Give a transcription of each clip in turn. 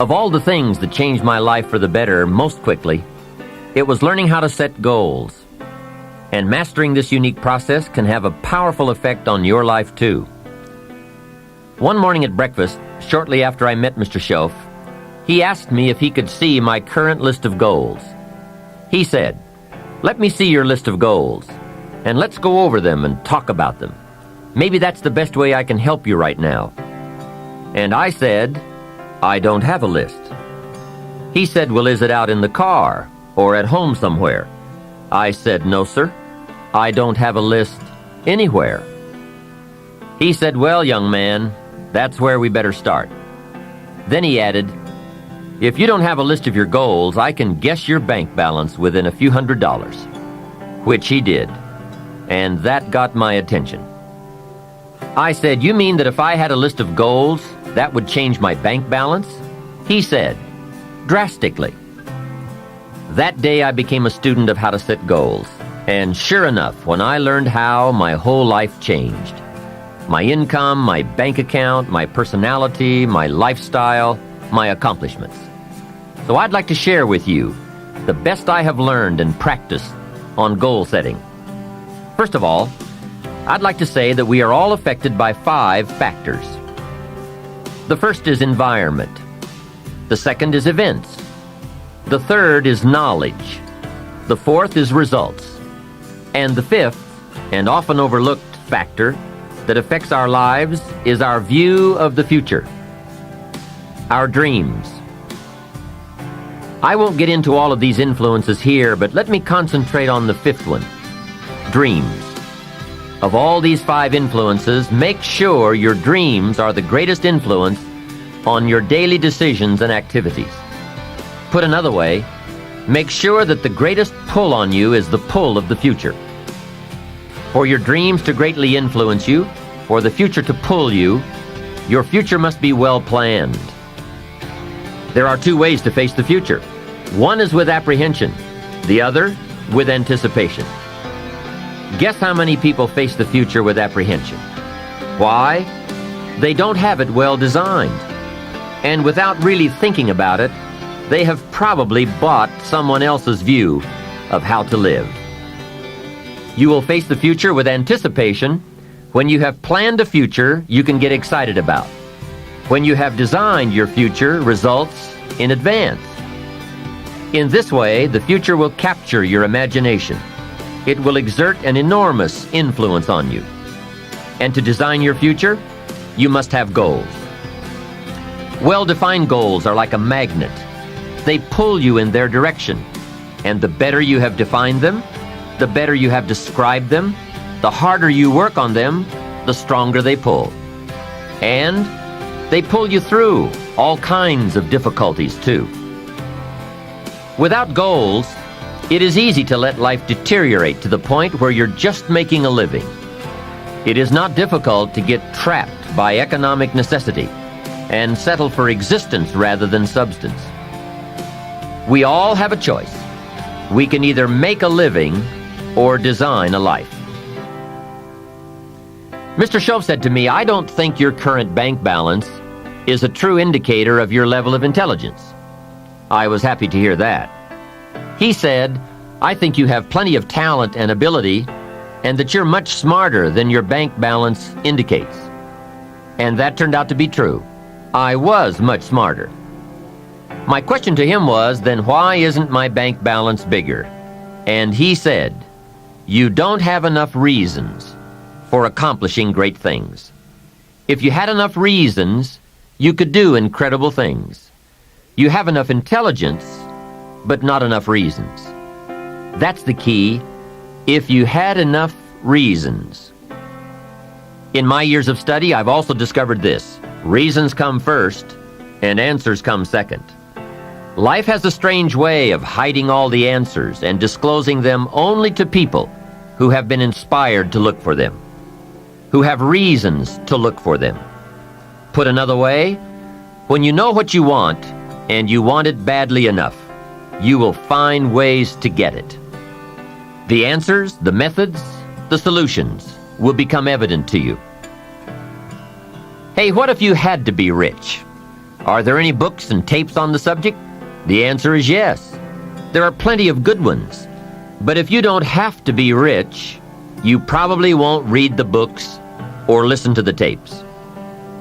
Of all the things that changed my life for the better most quickly, it was learning how to set goals. And mastering this unique process can have a powerful effect on your life too. One morning at breakfast, shortly after I met Mr. Shoaff, he asked me if he could see my current list of goals. He said, "Let me see your list of goals, and let's go over them and talk about them. Maybe that's the best way I can help you right now." And I said, "I don't have a list." He said, "Well, is it out in the car or at home somewhere?" I said, "No, sir. I don't have a list anywhere." He said, "Well, young man, that's where we better start." Then he added, "If you don't have a list of your goals, I can guess your bank balance within a few $100s, which he did, and that got my attention. I said, "You mean that if I had a list of goals, that would change my bank balance?" He said, "Drastically." That day I became a student of how to set goals, and sure enough, when I learned how, my whole life changed. My income, my bank account, my personality, my lifestyle, my accomplishments. So I'd like to share with you the best I have learned and practiced on goal setting. First of all, I'd like to say that we are all affected by 5 factors. The first is environment. The second is events. The third is knowledge. The fourth is results. And the fifth, and often overlooked factor that affects our lives is our view of the future. Our dreams. I won't get into all of these influences here, but let me concentrate on the 5th one, dreams. Of all these 5 influences, make sure your dreams are the greatest influence on your daily decisions and activities. Put another way, make sure that the greatest pull on you is the pull of the future. For your dreams to greatly influence you, for the future to pull you, your future must be well planned. There are 2 ways to face the future. One is with apprehension, the other with anticipation. Guess how many people face the future with apprehension? Why? They don't have it well designed. And without really thinking about it, they have probably bought someone else's view of how to live. You will face the future with anticipation when you have planned a future you can get excited about. When you have designed your future results in advance. In this way, the future will capture your imagination. It will exert an enormous influence on you. And to design your future, you must have goals. Well-defined goals are like a magnet. They pull you in their direction. And the better you have defined them, the better you have described them, the harder you work on them, the stronger they pull. And they pull you through all kinds of difficulties too. Without goals, it is easy to let life deteriorate to the point where you're just making a living. It is not difficult to get trapped by economic necessity and settle for existence rather than substance. We all have a choice. We can either make a living or design a life. Mr. Shoaff said to me, "I don't think your current bank balance is a true indicator of your level of intelligence." I was happy to hear that. He said, "I think you have plenty of talent and ability, and that you're much smarter than your bank balance indicates." And that turned out to be true. I was much smarter. My question to him was, then why isn't my bank balance bigger? And he said, "You don't have enough reasons for accomplishing great things. If you had enough reasons, you could do incredible things. You have enough intelligence, but not enough reasons." That's the key. If you had enough reasons. In my years of study, I've also discovered this. Reasons come first, and answers come second. Life has a strange way of hiding all the answers and disclosing them only to people who have been inspired to look for them, who have reasons to look for them. Put another way, when you know what you want, and you want it badly enough, you will find ways to get it. The answers, the methods, the solutions will become evident to you. Hey, what if you had to be rich? Are there any books and tapes on the subject? The answer is yes. There are plenty of good ones. But if you don't have to be rich, you probably won't read the books or listen to the tapes.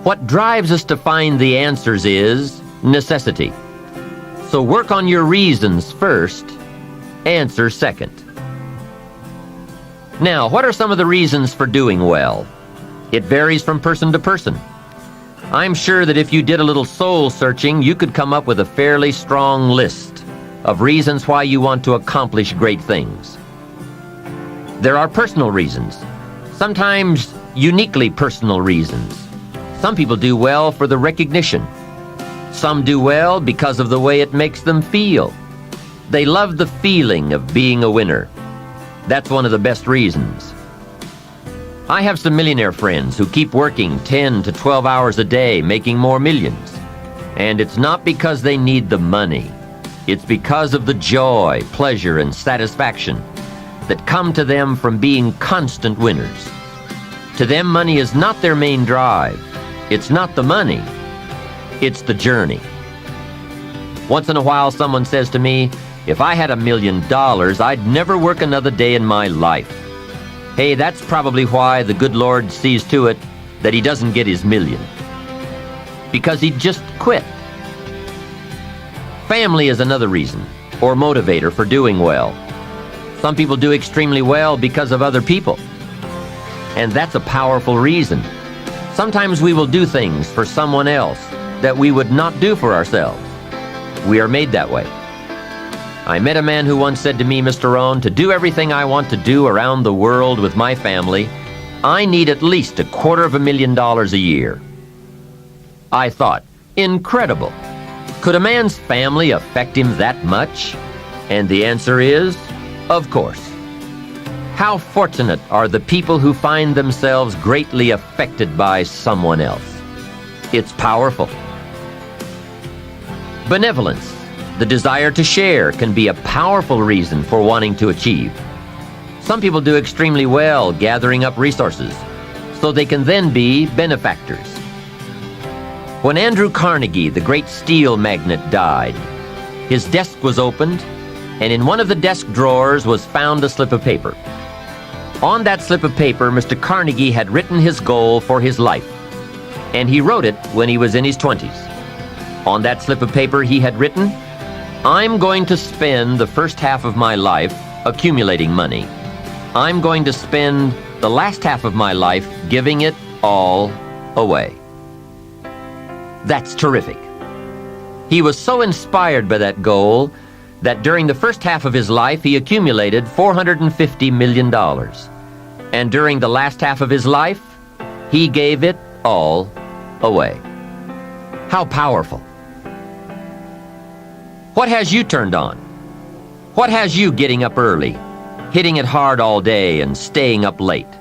What drives us to find the answers is necessity. So work on your reasons first, answer second. Now, what are some of the reasons for doing well? It varies from person to person. I'm sure that if you did a little soul searching, you could come up with a fairly strong list of reasons why you want to accomplish great things. There are personal reasons, sometimes uniquely personal reasons. Some people do well for the recognition. Some do well because of the way it makes them feel. They love the feeling of being a winner. That's one of the best reasons. I have some millionaire friends who keep working 10 to 12 hours a day, making more millions. And it's not because they need the money. It's because of the joy, pleasure, and satisfaction that come to them from being constant winners. To them, money is not their main drive. It's not the money. It's the journey. Once in a while, someone says to me, if I had $1 million, I'd never work another day in my life. Hey, that's probably why the good Lord sees to it that he doesn't get his million. Because he just quit. Family is another reason, or motivator for doing well. Some people do extremely well because of other people. And that's a powerful reason. Sometimes we will do things for someone else that we would not do for ourselves. We are made that way. I met a man who once said to me, Mr. Rohn, to do everything I want to do around the world with my family, I need at least $250,000 a year. I thought, incredible. Could a man's family affect him that much? And the answer is, of course. How fortunate are the people who find themselves greatly affected by someone else? It's powerful. Benevolence, the desire to share, can be a powerful reason for wanting to achieve. Some people do extremely well gathering up resources, so they can then be benefactors. When Andrew Carnegie, the great steel magnate, died, his desk was opened, and in one of the desk drawers was found a slip of paper. On that slip of paper, Mr. Carnegie had written his goal for his life, and he wrote it when he was in his 20s. On that slip of paper, he had written, I'm going to spend the first half of my life accumulating money. I'm going to spend the last half of my life giving it all away. That's terrific. He was so inspired by that goal that during the first half of his life, he accumulated $450 million. And during the last half of his life, he gave it all away. How powerful. What has you turned on? What has you getting up early, hitting it hard all day and staying up late?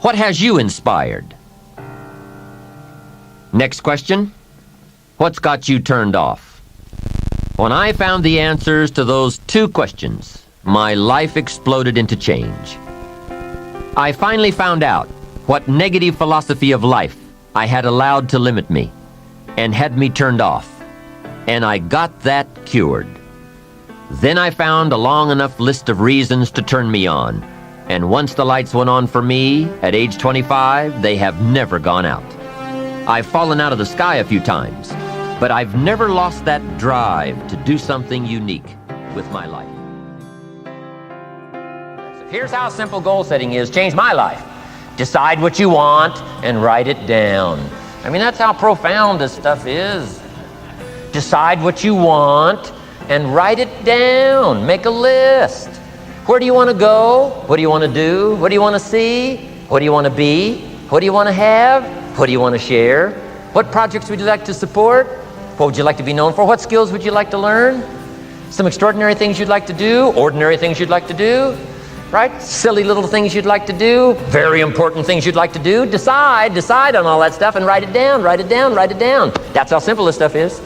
What has you inspired? Next question. What's got you turned off? When I found the answers to those two questions, my life exploded into change. I finally found out what negative philosophy of life I had allowed to limit me and had me turned off. And I got that cured. Then I found a long enough list of reasons to turn me on. And once the lights went on for me, at age 25, they have never gone out. I've fallen out of the sky a few times, but I've never lost that drive to do something unique with my life. Here's how simple goal setting is. Change my life. Decide what you want and write it down. I mean, that's how profound this stuff is. Decide what you want and write it down. Make a list. Where do you want to go? What do you want to do? What do you want to see? What do you want to be? What do you want to have? What do you want to share? What projects would you like to support? What would you like to be known for? What skills would you like to learn? Some extraordinary things you'd like to do, ordinary things you'd like to do, right? Silly little things you'd like to do, very important things you'd like to do. Decide on all that stuff and write it down, write it down, write it down. That's how simple this stuff is.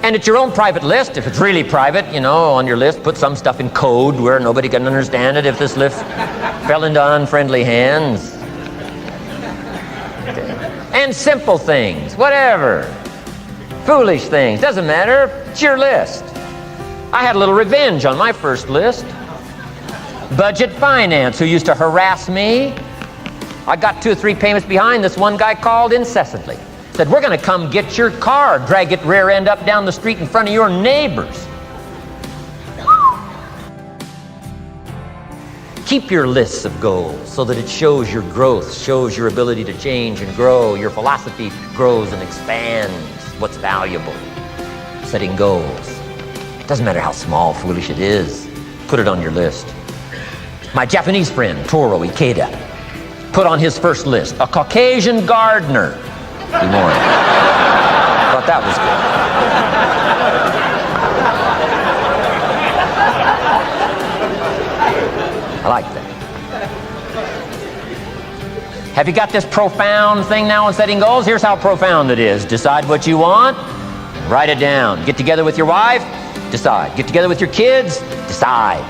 And it's your own private list. If it's really private, you know, on your list, put some stuff in code where nobody can understand it if this list fell into unfriendly hands. Okay. And simple things, whatever. Foolish things, doesn't matter, it's your list. I had a little revenge on my first list. Budget finance, who used to harass me. I got 2 or 3 payments behind. This one guy called incessantly. Said, we're going to come get your car, drag it rear end up down the street in front of your neighbors. Keep your lists of goals so that it shows your growth, shows your ability to change and grow. Your philosophy grows and expands what's valuable. Setting goals. It doesn't matter how small, foolish it is. Put it on your list. My Japanese friend, Toro Ikeda, put on his first list, a Caucasian gardener. Good morning. Thought that was good. I like that. Have you got this profound thing now on setting goals? Here's how profound it is. Decide what you want, write it down. Get together with your wife, decide. Get together with your kids, decide.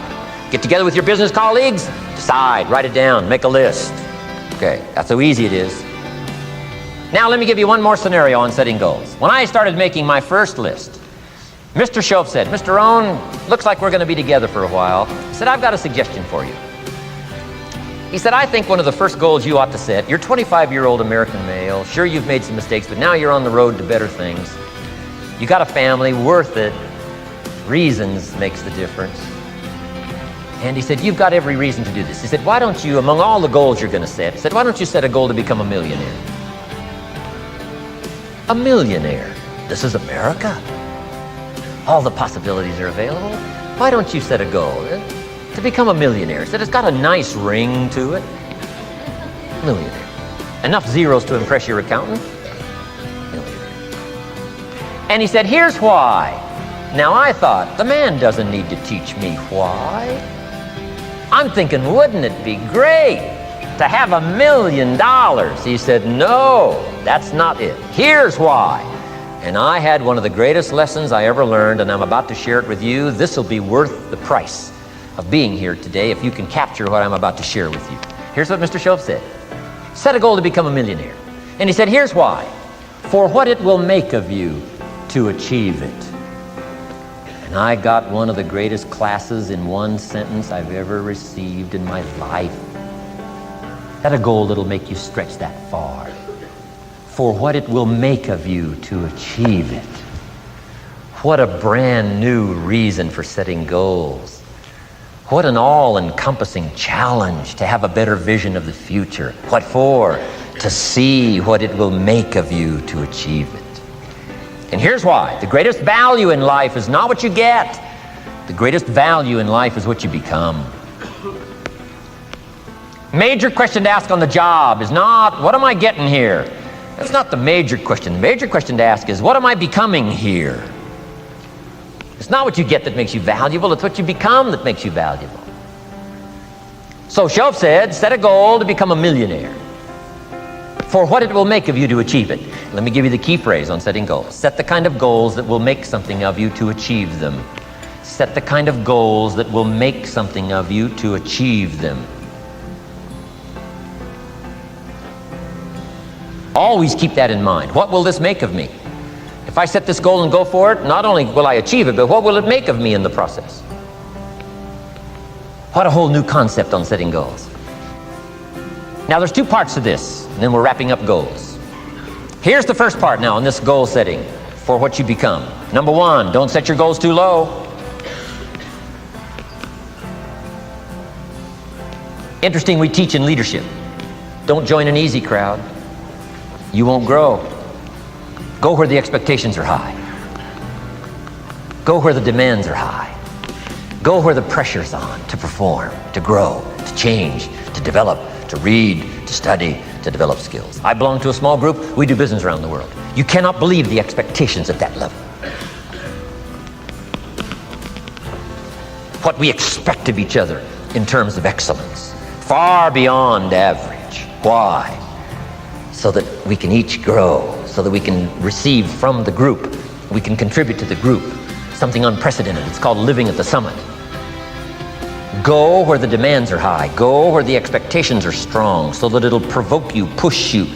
Get together with your business colleagues, decide. Write it down, make a list. Okay, that's how easy it is. Now let me give you one more scenario on setting goals. When I started making my first list, Mr. Shoaff said, Mr. Rohn, looks like we're going to be together for a while. He said, I've got a suggestion for you. He said, I think one of the first goals you ought to set, you're a 25-year-old American male, sure you've made some mistakes, but now you're on the road to better things. You got a family, worth it. Reasons makes the difference. And he said, you've got every reason to do this. He said, why don't you, among all the goals you're going to set, he said, why don't you set a goal to become a millionaire? A millionaire. This is America. All the possibilities are available. Why don't you set a goal to become a millionaire? He said, it's got a nice ring to it. Millionaire. Enough zeros to impress your accountant? Millionaire. And he said, here's why. Now I thought, the man doesn't need to teach me why. I'm thinking, wouldn't it be great to have $1 million? He said, no, that's not it. Here's why. And I had one of the greatest lessons I ever learned, and I'm about to share it with you. This will be worth the price of being here today if you can capture what I'm about to share with you. Here's what Mr. Shoaff said. Set a goal to become a millionaire. And he said, here's why. For what it will make of you to achieve it. And I got one of the greatest classes in one sentence I've ever received in my life. Set a goal that'll make you stretch that far. For what it will make of you to achieve it. What a brand new reason for setting goals. What an all-encompassing challenge to have a better vision of the future. What for? To see what it will make of you to achieve it. And here's why. The greatest value in life is not what you get. The greatest value in life is what you become. Major question to ask on the job is not, what am I getting here? That's not the major question. The major question to ask is, what am I becoming here? It's not what you get that makes you valuable, it's what you become that makes you valuable. So Shoaff said, set a goal to become a millionaire. For what it will make of you to achieve it. Let me give you the key phrase on setting goals. Set the kind of goals that will make something of you to achieve them. Set the kind of goals that will make something of you to achieve them. Always keep that in mind. What will this make of me? If I set this goal and go for it, not only will I achieve it, but what will it make of me in the process? What a whole new concept on setting goals. Now there's 2 parts to this, and then we're wrapping up goals. Here's the first part now on this goal setting for what you become. Number 1, don't set your goals too low. Interesting, we teach in leadership. Don't join an easy crowd. You won't grow. Go where the expectations are high. Go where the demands are high. Go where the pressure's on to perform, to grow, to change, to develop, to read, to study, to develop skills. I belong to a small group. We do business around the world. You cannot believe the expectations at that level. What we expect of each other in terms of excellence, far beyond average. Why? So that we can each grow, so that we can receive from the group, we can contribute to the group, something unprecedented. It's called living at the summit. Go where the demands are high. Go where the expectations are strong, so that it'll provoke you, push you,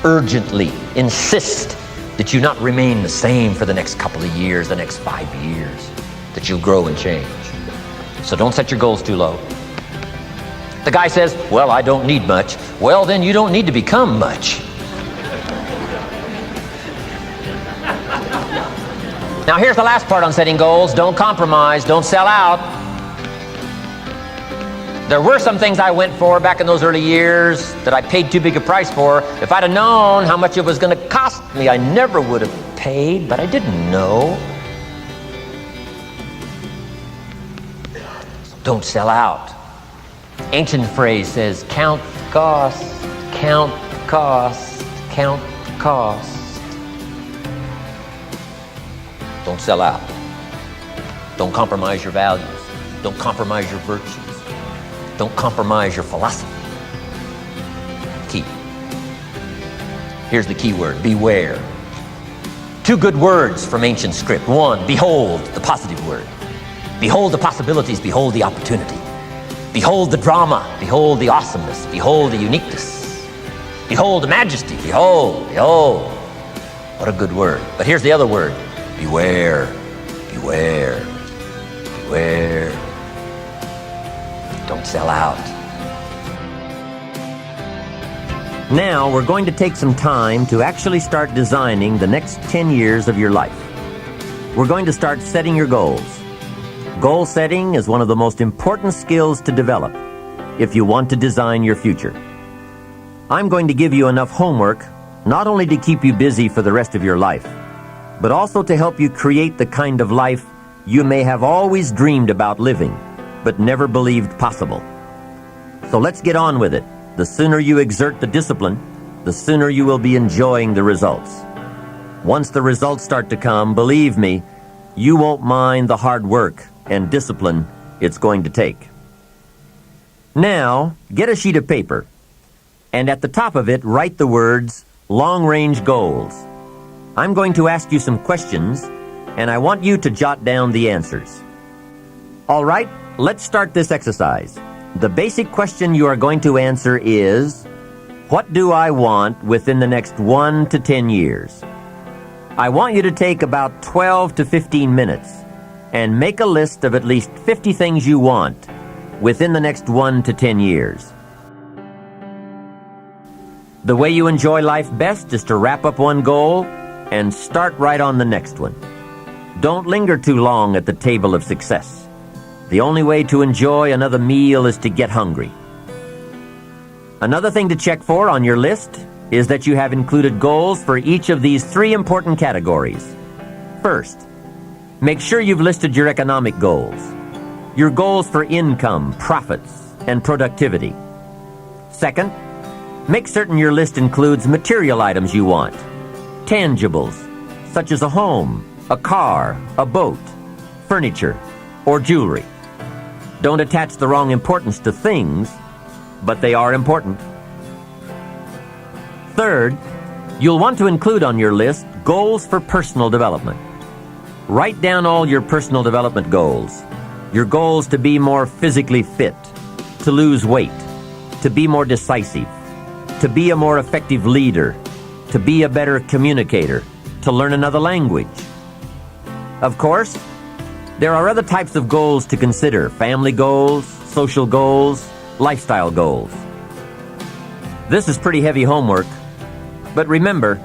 urgently, insist that you not remain the same for the next couple of years, the next 5 years, that you'll grow and change. So don't set your goals too low. The guy says, well, I don't need much. Well, then you don't need to become much. Now here's the last part on setting goals. Don't compromise, don't sell out. There were some things I went for back in those early years that I paid too big a price for. If I'd have known how much it was going to cost me, I never would have paid, but I didn't know. So don't sell out. Ancient phrase says, count cost, count cost, count cost. Don't sell out. Don't compromise your values. Don't compromise your virtues. Don't compromise your philosophy. Key. Here's the key word, beware. 2 good words from ancient script. 1, behold, the positive word. Behold the possibilities, behold the opportunity. Behold the drama, behold the awesomeness, behold the uniqueness. Behold the majesty, behold, behold. What a good word. But here's the other word, beware, beware, beware. Don't sell out. Now we're going to take some time to actually start designing the next 10 years of your life. We're going to start setting your goals. Goal setting is one of the most important skills to develop if you want to design your future. I'm going to give you enough homework not only to keep you busy for the rest of your life, but also to help you create the kind of life you may have always dreamed about living, but never believed possible. So let's get on with it. The sooner you exert the discipline, the sooner you will be enjoying the results. Once the results start to come, believe me, you won't mind the hard work and discipline it's going to take. Now, get a sheet of paper, and at the top of it, write the words, long-range goals. I'm going to ask you some questions, and I want you to jot down the answers. All right, let's start this exercise. The basic question you are going to answer is, what do I want within the next 1 to 10 years? I want you to take about 12 to 15 minutes and make a list of at least 50 things you want within the next 1 to 10 years. The way you enjoy life best is to wrap up one goal and start right on the next one. Don't linger too long at the table of success. The only way to enjoy another meal is to get hungry. Another thing to check for on your list is that you have included goals for each of these 3 important categories. First, make sure you've listed your economic goals, your goals for income, profits, and productivity. Second, make certain your list includes material items you want, tangibles, such as a home, a car, a boat, furniture, or jewelry. Don't attach the wrong importance to things, but they are important. Third, you'll want to include on your list goals for personal development. Write down all your personal development goals. Your goals to be more physically fit, to lose weight, to be more decisive, to be a more effective leader, to be a better communicator, to learn another language. Of course, there are other types of goals to consider: family goals, social goals, lifestyle goals. This is pretty heavy homework, but remember,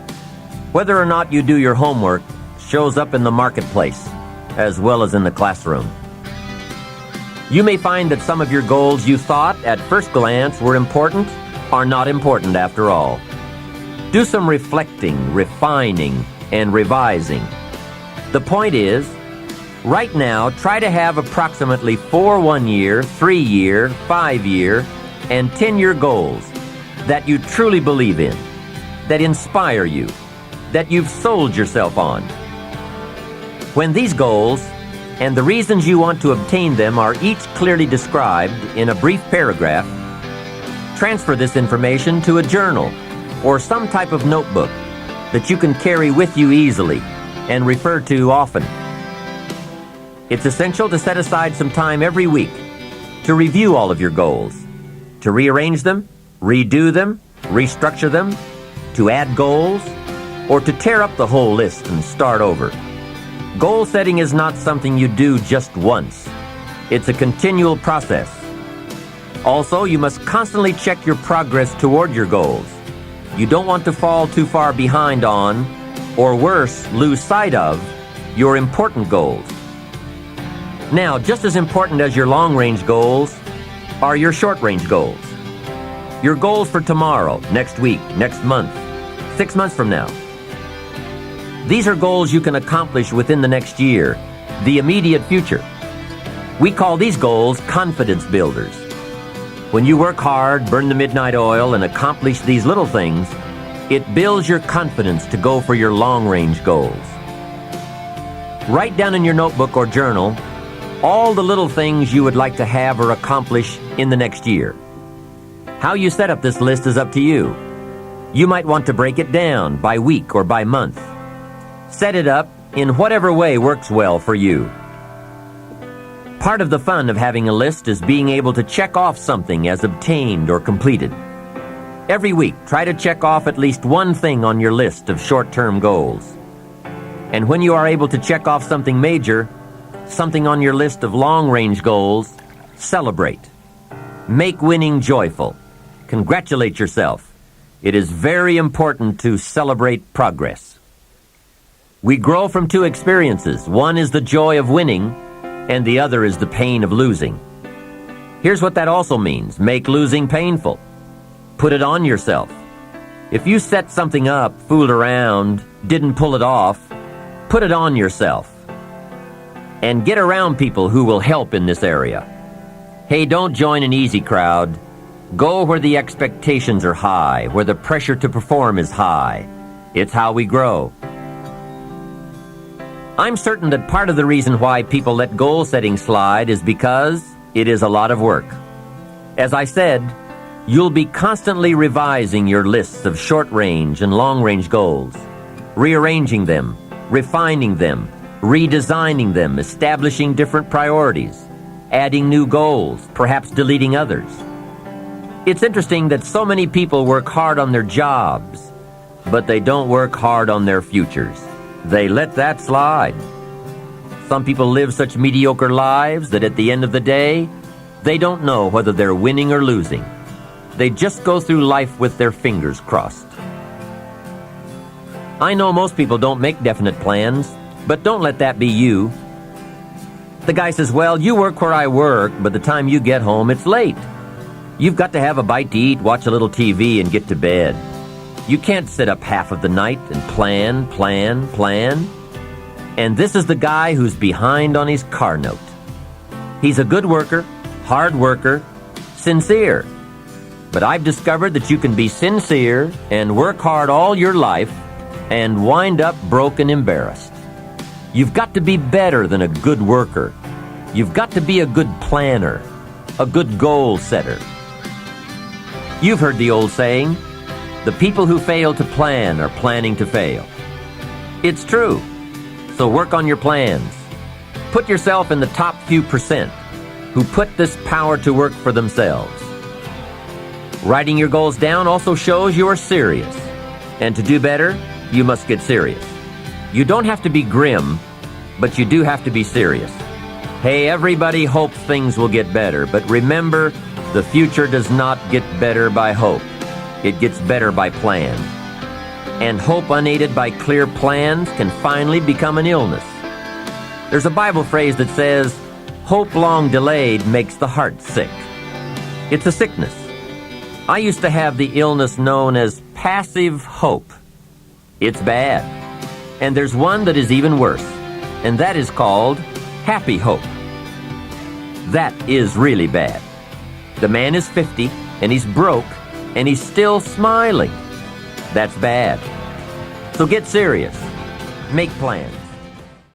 whether or not you do your homework shows up in the marketplace as well as in the classroom. You may find that some of your goals you thought at first glance were important are not important after all. Do some reflecting, refining, and revising. The point is, right now, try to have approximately 4 one-year, 3-year, 5-year, and 10-year goals that you truly believe in, that inspire you, that you've sold yourself on. When these goals and the reasons you want to obtain them are each clearly described in a brief paragraph, transfer this information to a journal or some type of notebook that you can carry with you easily and refer to often. It's essential to set aside some time every week to review all of your goals, to rearrange them, redo them, restructure them, to add goals, or to tear up the whole list and start over. Goal setting is not something you do just once. It's a continual process. Also, you must constantly check your progress toward your goals. You don't want to fall too far behind on, or worse, lose sight of, your important goals. Now, just as important as your long-range goals are your short-range goals. Your goals for tomorrow, next week, next month, 6 months from now. These are goals you can accomplish within the next year, the immediate future. We call these goals confidence builders. When you work hard, burn the midnight oil, and accomplish these little things, it builds your confidence to go for your long-range goals. Write down in your notebook or journal all the little things you would like to have or accomplish in the next year. How you set up this list is up to you. You might want to break it down by week or by month. Set it up in whatever way works well for you. Part of the fun of having a list is being able to check off something as obtained or completed. Every week, try to check off at least one thing on your list of short-term goals. And when you are able to check off something major, something on your list of long-range goals, celebrate. Make winning joyful. Congratulate yourself. It is very important to celebrate progress. We grow from two experiences. One is the joy of winning, and the other is the pain of losing. Here's what that also means. Make losing painful. Put it on yourself. If you set something up, fooled around, didn't pull it off, put it on yourself. And get around people who will help in this area. Hey, don't join an easy crowd. Go where the expectations are high, where the pressure to perform is high. It's how we grow. I'm certain that part of the reason why people let goal setting slide is because it is a lot of work. As I said, you'll be constantly revising your lists of short-range and long-range goals, rearranging them, refining them, redesigning them, establishing different priorities, adding new goals, perhaps deleting others. It's interesting that so many people work hard on their jobs, but they don't work hard on their futures. They let that slide. Some people live such mediocre lives that at the end of the day, they don't know whether they're winning or losing. They just go through life with their fingers crossed. I know most people don't make definite plans, but don't let that be you. The guy says, well, you work where I work, but the time you get home, it's late. You've got to have a bite to eat, watch a little TV, and get to bed. You can't sit up half of the night and plan. And this is the guy who's behind on his car note. He's a good worker, hard worker, sincere. But I've discovered that you can be sincere and work hard all your life and wind up broke and embarrassed. You've got to be better than a good worker. You've got to be a good planner, a good goal setter. You've heard the old saying, the people who fail to plan are planning to fail. It's true. So work on your plans. Put yourself in the top few percent who put this power to work for themselves. Writing your goals down also shows you are serious. And to do better, you must get serious. You don't have to be grim, but you do have to be serious. Hey, everybody hopes things will get better, but remember, the future does not get better by hope. It gets better by plan. And hope unaided by clear plans can finally become an illness. There's a Bible phrase that says, hope long delayed makes the heart sick. It's a sickness. I used to have the illness known as passive hope. It's bad. And there's one that is even worse, and that is called happy hope. That is really bad. The man is 50, and he's broke, and he's still smiling. That's bad. So get serious. Make plans.